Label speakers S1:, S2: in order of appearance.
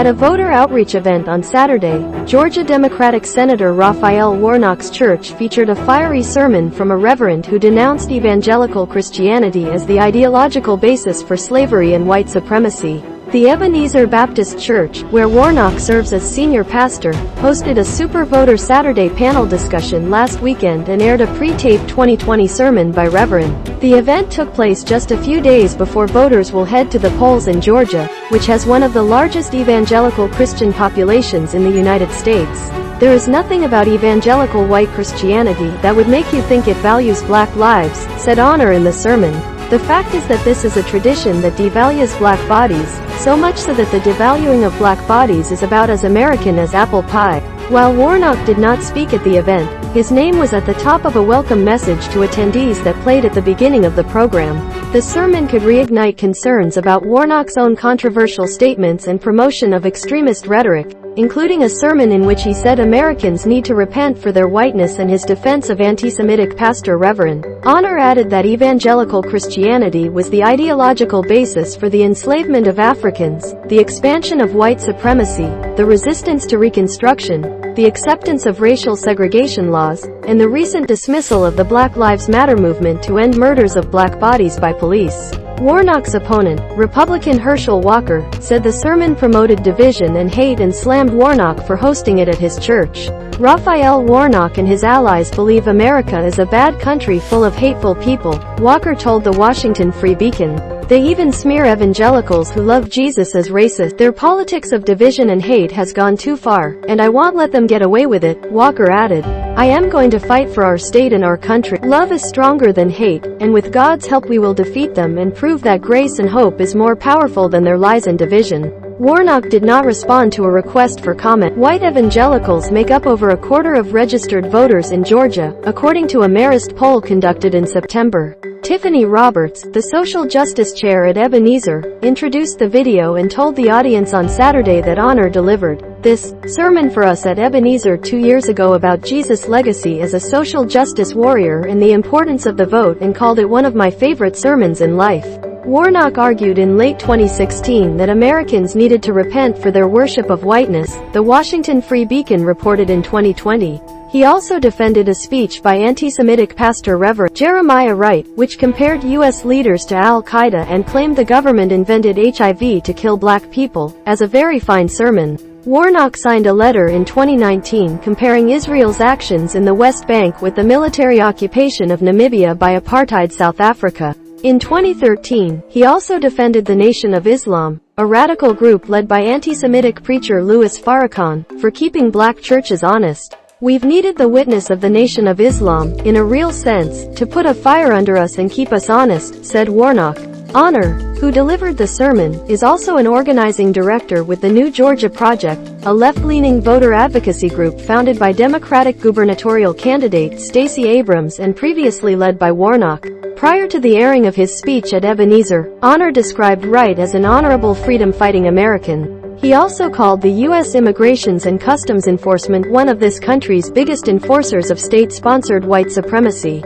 S1: At a voter outreach event on Saturday, Georgia Democratic Senator Raphael Warnock's church featured a fiery sermon from a reverend who denounced evangelical Christianity as the ideological basis for slavery and white supremacy. The Ebenezer Baptist Church, where Warnock serves as senior pastor, hosted a Super Voter Saturday panel discussion last weekend and aired a pre-taped 2020 sermon by Reverend. The event took place just a few days before voters will head to the polls in Georgia, which has one of the largest evangelical Christian populations in the United States. There is nothing about evangelical white Christianity that would make you think it values black lives, said Honor in the sermon. The fact is that this is a tradition that devalues black bodies, so much so that the devaluing of black bodies is about as American as apple pie. While Warnock did not speak at the event, his name was at the top of a welcome message to attendees that played at the beginning of the program. The sermon could reignite concerns about Warnock's own controversial statements and promotion of extremist rhetoric, including a sermon in which he said Americans need to repent for their whiteness and his defense of anti-Semitic pastor Reverend. Honor added that evangelical Christianity was the ideological basis for the enslavement of Africans, the expansion of white supremacy, the resistance to Reconstruction, the acceptance of racial segregation laws, and the recent dismissal of the Black Lives Matter movement to end murders of black bodies by police. Warnock's opponent, Republican Herschel Walker, said the sermon promoted division and hate and slammed Warnock for hosting it at his church. Raphael Warnock and his allies believe America is a bad country full of hateful people, Walker told the Washington Free Beacon. They even smear evangelicals who love Jesus as racist. Their politics of division and hate has gone too far, and I won't let them get away with it, Walker added. I am going to fight for our state and our country. Love is stronger than hate, and with God's help we will defeat them and prove that grace and hope is more powerful than their lies and division. Warnock did not respond to a request for comment. White evangelicals make up over a quarter of registered voters in Georgia, according to a Marist poll conducted in September. Tiffany Roberts, the social justice chair at Ebenezer, introduced the video and told the audience on Saturday that Honor delivered this sermon for us at Ebenezer 2 years ago about Jesus' legacy as a social justice warrior and the importance of the vote, and called it one of my favorite sermons in life. Warnock argued in late 2016 that Americans needed to repent for their worship of whiteness, the Washington Free Beacon reported in 2020. He also defended a speech by anti-Semitic pastor Reverend Jeremiah Wright, which compared U.S. leaders to Al-Qaeda and claimed the government invented HIV to kill black people, as a very fine sermon. Warnock signed a letter in 2019 comparing Israel's actions in the West Bank with the military occupation of Namibia by apartheid South Africa. In 2013, he also defended the Nation of Islam, a radical group led by anti-Semitic preacher Louis Farrakhan, for keeping black churches honest. We've needed the witness of the Nation of Islam, in a real sense, to put a fire under us and keep us honest, said Warnock. Honor, who delivered the sermon, is also an organizing director with the New Georgia Project, a left-leaning voter advocacy group founded by Democratic gubernatorial candidate Stacey Abrams and previously led by Warnock. Prior to the airing of his speech at Ebenezer, Honor described Wright as an honorable freedom-fighting American. He also called the U.S. Immigrations and Customs Enforcement one of this country's biggest enforcers of state-sponsored white supremacy.